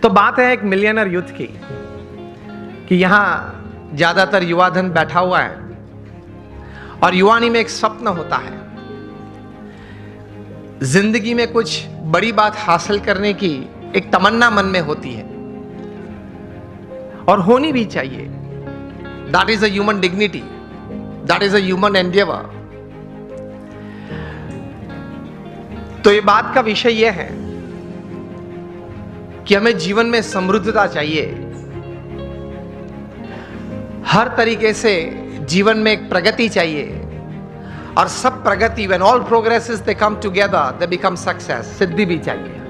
तो बात है एक मिलियनर यूथ की कि यहां ज्यादातर युवा धन बैठा हुआ है और युवानी में एक स्वप्न होता है, जिंदगी में कुछ बड़ी बात हासिल करने की एक तमन्ना मन में होती है और होनी भी चाहिए। That is a human dignity, that is a human Endeavour. तो ये बात का विषय यह है कि हमें जीवन में समृद्धता चाहिए, हर तरीके से जीवन में एक प्रगति चाहिए और सब प्रगति, when all progresses they come together they become success, सिद्धि भी चाहिए।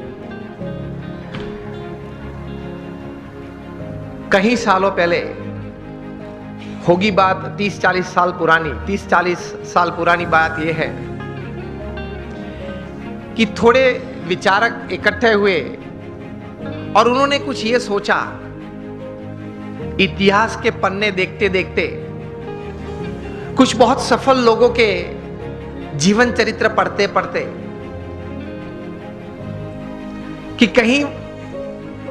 कई सालों पहले होगी बात, 30-40 साल पुरानी, 30-40 साल पुरानी बात यह है कि थोड़े विचारक इकट्ठे हुए और उन्होंने कुछ ये सोचा, इतिहास के पन्ने देखते देखते कुछ बहुत सफल लोगों के जीवन चरित्र पढ़ते पढ़ते कि कहीं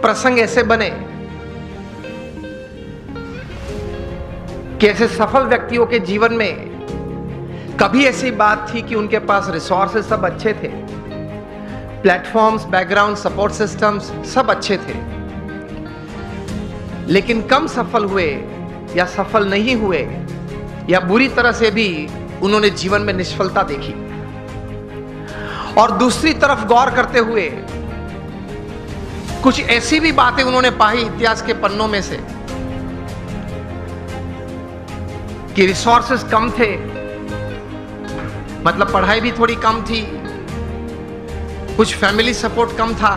प्रसंग ऐसे बने कि ऐसे सफल व्यक्तियों के जीवन में कभी ऐसी बात थी कि उनके पास रिसोर्सेस सब अच्छे थे, प्लेटफॉर्म्स, बैकग्राउंड, सपोर्ट सिस्टम्स सब अच्छे थे, लेकिन कम सफल हुए या सफल नहीं हुए या बुरी तरह से भी उन्होंने जीवन में निष्फलता देखी। और दूसरी तरफ गौर करते हुए कुछ ऐसी भी बातें उन्होंने पाई इतिहास के पन्नों में से कि रिसोर्सेस कम थे, मतलब पढ़ाई भी थोड़ी कम थी, कुछ फैमिली सपोर्ट कम था,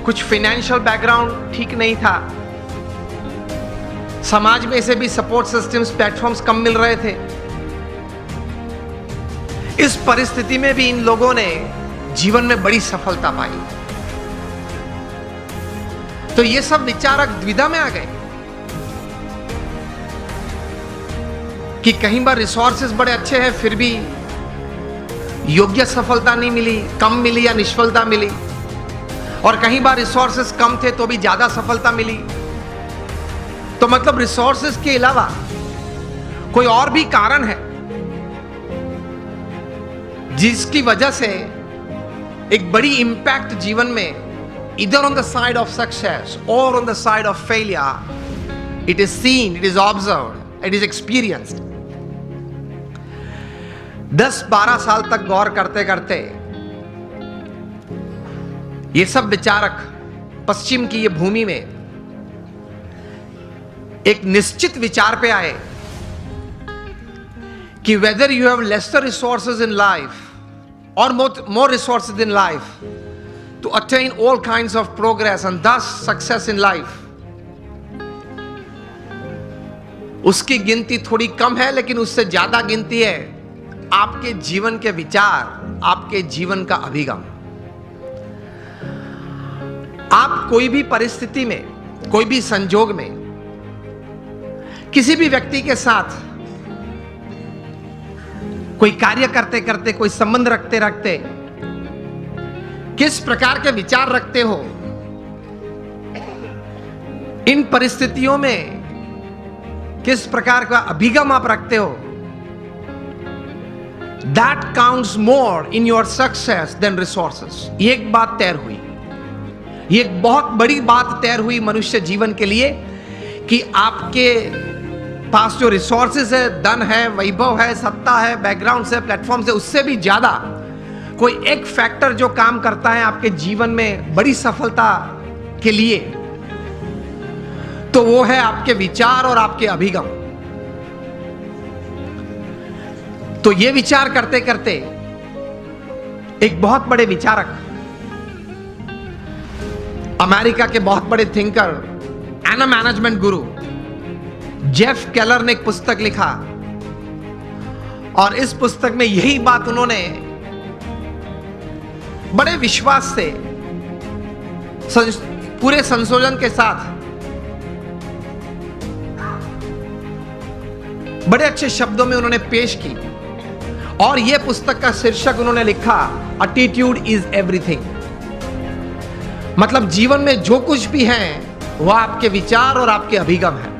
कुछ फाइनेंशियल बैकग्राउंड ठीक नहीं था, समाज में से भी सपोर्ट सिस्टम्स, प्लेटफॉर्म्स कम मिल रहे थे। इस परिस्थिति में भी इन लोगों ने जीवन में बड़ी सफलता पाई। तो ये सब विचारक द्विधा में आ गए कि कहीं बार रिसोर्सेस बड़े अच्छे हैं फिर भी योग्य सफलता नहीं मिली, कम मिली या निष्फलता मिली, और कहीं बार रिसोर्सेस कम थे तो भी ज्यादा सफलता मिली। तो मतलब रिसोर्सेस के अलावा कोई और भी कारण है जिसकी वजह से एक बड़ी इंपैक्ट जीवन में, इधर on the side of success और on the side of failure, it is seen, it is observed, it is experienced. 10-12 साल तक गौर करते करते ये सब विचारक पश्चिम की ये भूमि में एक निश्चित विचार पे आए कि whether you have lesser resources in life और more resources in life to attain all kinds of progress and thus success in life, उसकी गिनती थोड़ी कम है, लेकिन उससे ज्यादा गिनती है आपके जीवन के विचार, आपके जीवन का अभिगम। आप कोई भी परिस्थिति में, कोई भी संजोग में, किसी भी व्यक्ति के साथ कोई कार्य करते करते, कोई संबंध रखते रखते किस प्रकार के विचार रखते हो, इन परिस्थितियों में किस प्रकार का अभिगम आप रखते हो, that counts more in your success than resources। ये एक बात तैर हुई, ये एक बहुत बड़ी बात तैर हुई मनुष्य जीवन के लिए कि आपके पास जो रिसोर्सेज है, धन है, वैभव है, सत्ता है, बैकग्राउंड है, प्लेटफॉर्म है, उससे भी ज्यादा कोई एक फैक्टर जो काम करता है आपके जीवन में बड़ी सफलता के लिए, तो वो है आपके विचार और आपके अभिगम। तो ये विचार करते करते एक बहुत बड़े विचारक, अमेरिका के बहुत बड़े thinker and management Guru Jeff Keller ने एक पुस्तक लिखा और इस पुस्तक में यही बात उन्होंने बड़े विश्वास से, पूरे संशोधन के साथ, बड़े अच्छे शब्दों में उन्होंने पेश की। और यह पुस्तक का शीर्षक उन्होंने लिखा, एटीट्यूड इज एवरीथिंग। मतलब जीवन में जो कुछ भी है वह आपके विचार और आपके अभिगम है।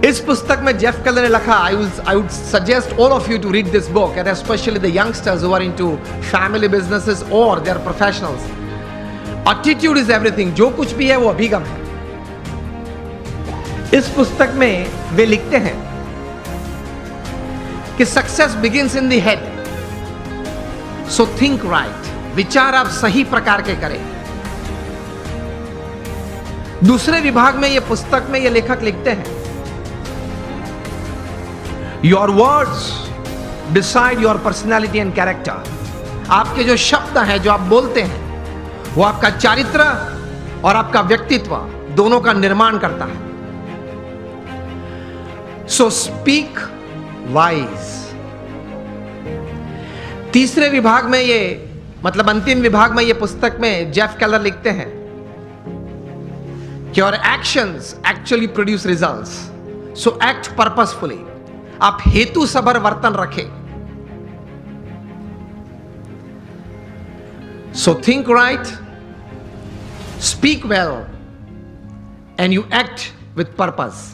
इस पुस्तक में जेफ केलर ने लिखा, I would suggest all of you to read this book, and especially the youngsters who are into family businesses or they are professionals. Attitude is everything. जो कुछ भी है वो अभिगम है। इस पुस्तक में वे लिखते हैं कि success begins in the head, so think right. विचार आप सही प्रकार के करें। दूसरे विभाग में ये पुस्तक में ये लेखक लिखते हैं, your words decide your personality and character. आपके जो शब्द हैं, जो आप बोलते हैं, वो आपका चारित्र और आपका व्यक्तित्व दोनों का निर्माण करता है। So speak wise. तीसरे विभाग में ये, मतलब अंतिम विभाग में ये पुस्तक में जेफ केलर लिखते हैं कि your actions actually produce results, so act purposefully. आप हेतु सभर वर्तन रखें। So think right, speak well, and you act with purpose.